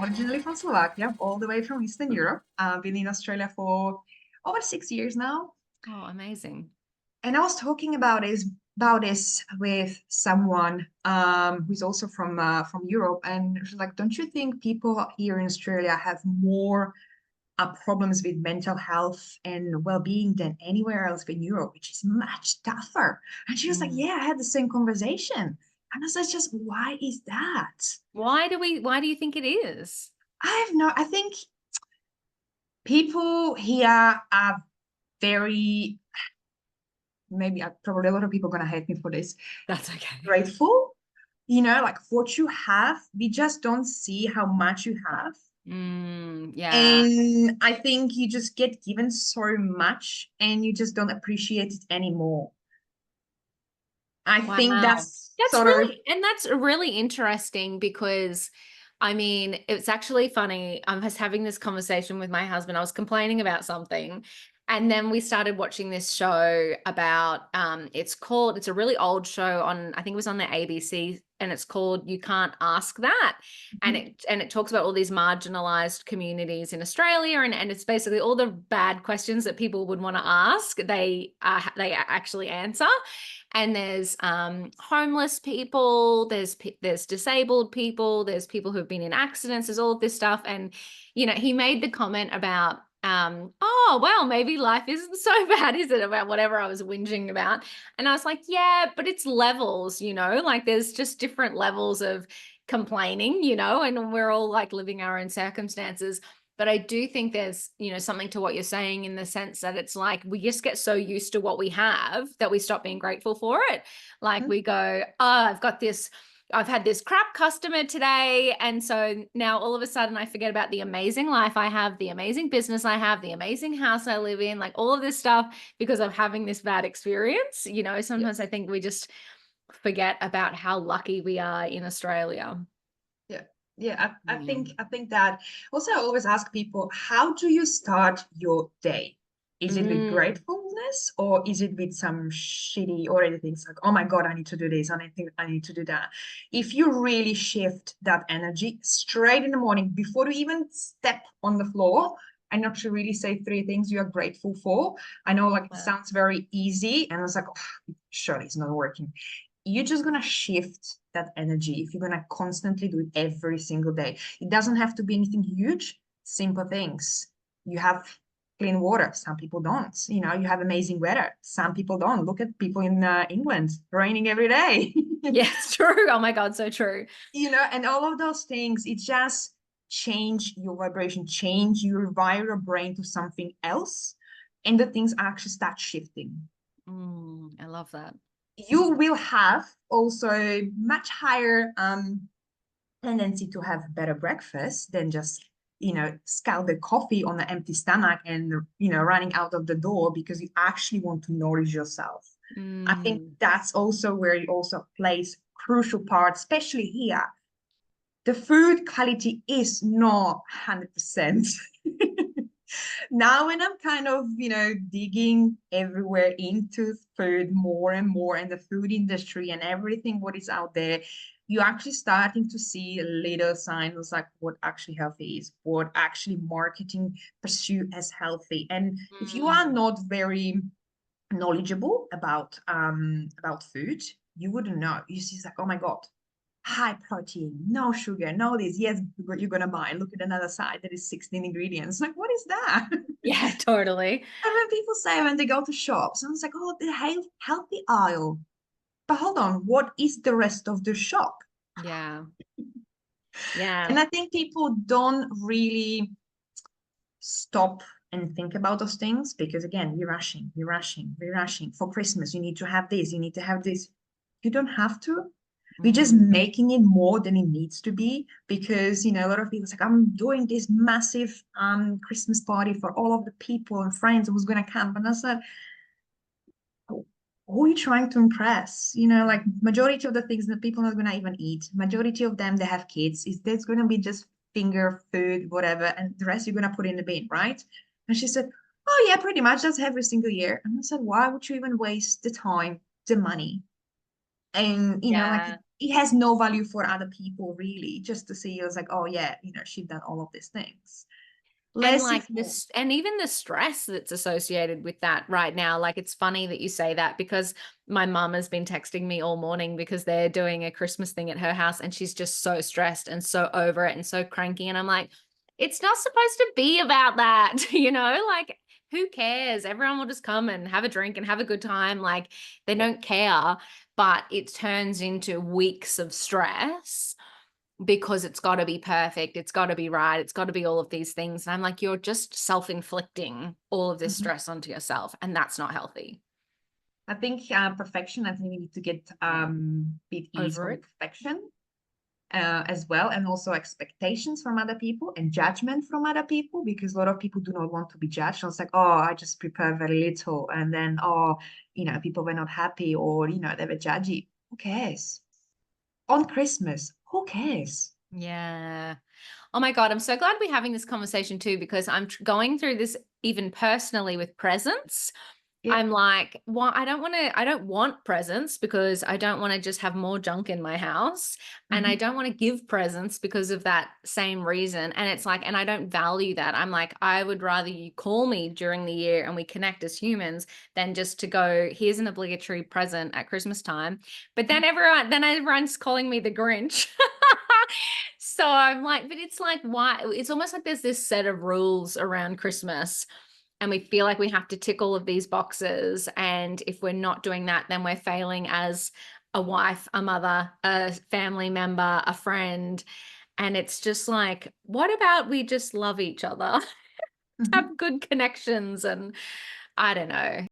originally from Slovakia, all the way from Eastern Europe. I've been in Australia for over 6 years now. Oh, amazing. And I was talking about this with someone who's also from Europe, and she's like, "Don't you think people here in Australia have more problems with mental health and well-being than anywhere else in Europe, which is much tougher?" And she was like, Mm. "Yeah, I had the same conversation." And I was like, "Just why is that?" Why do you think it is? I think people here are very, maybe probably a lot of people are going to hate me for this, That's okay. grateful, like what you have. We just don't see how much you have. Yeah. And I think you just get given so much and you just don't appreciate it anymore. I think Wow. that's sort of, That's really interesting because I mean, it's actually funny. I was having this conversation with my husband. I was complaining about something. And then we started watching this show about it's a really old show on, I think it was on the ABC, and it's called You Can't Ask That. And it talks about all these marginalized communities in Australia, and it's basically all the bad questions that people would want to ask, they actually answer. And there's homeless people, there's disabled people, there's people who've been in accidents, there's all of this stuff. And he made the comment about oh well, maybe life isn't so bad, is it, about whatever I was whinging about. And I was like, yeah, but it's levels, like there's just different levels of complaining, and we're all like living our own circumstances. But I do think there's, something to what you're saying, in the sense that it's like we just get so used to what we have that we stop being grateful for it. Like we go, oh, I've had this crap customer today. And so now all of a sudden I forget about the amazing life I have, the amazing business I have, the amazing house I live in, like all of this stuff, because I'm having this bad experience. yeah, Sometimes I think we just forget about how lucky we are in Australia. yeah, yeah. Yeah. I think that also I always ask people, how do you start your day? Is it with Mm. gratefulness or is it with some shitty already things like, oh my God, I need to do this, I need to do that? If you really shift that energy straight in the morning before you even step on the floor, and not to really say three things you are grateful for. I know like it Yeah. sounds very easy and it's like, oh, surely it's not working. You're just going to shift that energy if you're going to constantly do it every single day. It doesn't have to be anything huge, simple things. You have clean water. Some people don't. You have amazing weather. Some people don't. Look at people in England, raining every day. Yeah, it's true. Oh my God, so true. And all of those things, it just change your vibration, change, you rewire your brain to something else, and the things actually start shifting. I love that. You will have also much higher tendency to have better breakfast than just scout the coffee on an empty stomach and running out of the door, because you actually want to nourish yourself. I think Mm. that's also where it also plays crucial part, especially here. The food quality is not 100%. Now when I'm kind of digging everywhere into food more and more, and the food industry and everything what is out there, you're actually starting to see little signs like what actually healthy is, what actually marketing pursue as healthy. And if you are Mm. not very knowledgeable about food, you wouldn't know. You see, it's like, oh my God, high protein, no sugar, no this. Yes, what you're gonna buy. Look at another side that is 16 ingredients. Like, what is that? Yeah, totally. And when people say when they go to shops, and it's like, oh, the healthy aisle. But hold on, what is the rest of the shop? Yeah. Yeah. And I think people don't really stop and think about those things, because again, we're rushing, we're rushing, we're rushing. For Christmas, you need to have this, you need to have this. You don't have to. We're just Mm. making it more than it needs to be, because a lot of people say, I'm doing this massive Christmas party for all of the people and friends who's gonna come. And I said, who are you trying to impress? Like majority of the things that people are not gonna even eat. Majority of them they have kids. Is there's gonna be just finger food, whatever, and the rest you're gonna put in the bin, right? And she said, oh yeah, pretty much that's every single year. And I said, why would you even waste the time, the money? And like Yeah. it has no value for other people really, just to see it's like, oh yeah, she's done all of these things. And Less like is more. and even the stress that's associated with that right now. Like, it's funny that you say that, because my mum has been texting me all morning because they're doing a Christmas thing at her house, and she's just so stressed and so over it and so cranky. And I'm like, it's not supposed to be about that, like, who cares? Everyone will just come and have a drink and have a good time. Like, they don't care, but it turns into weeks of stress because it's got to be perfect. It's got to be right. It's got to be all of these things. And I'm like, you're just self-inflicting all of this Mhm. stress onto yourself. And that's not healthy. I think perfection, I think we need to get bit ease Over on it. perfection as well, and also expectations from other people and judgment from other people, because a lot of people do not want to be judged. So it's like, oh, I just prepare very little, and then, oh, people were not happy, or they were judgy. Who cares? On Christmas, who cares? Yeah. Oh my God. I'm so glad we're having this conversation too, because I'm going through this even personally with presents. Yeah. I'm like, well, I don't want presents because I don't want to just have more junk in my house. And I Mhm. don't want to give presents because of that same reason. And it's like, and I don't value that. I'm like, I would rather you call me during the year and we connect as humans than just to go, here's an obligatory present at Christmas time. But then everyone's calling me the Grinch. So I'm like, but it's like, why? It's almost like there's this set of rules around Christmas, and we feel like we have to tick all of these boxes. And if we're not doing that, then we're failing as a wife, a mother, a family member, a friend. And it's just like, what about we just love each other, Mhm. have good connections? And I don't know.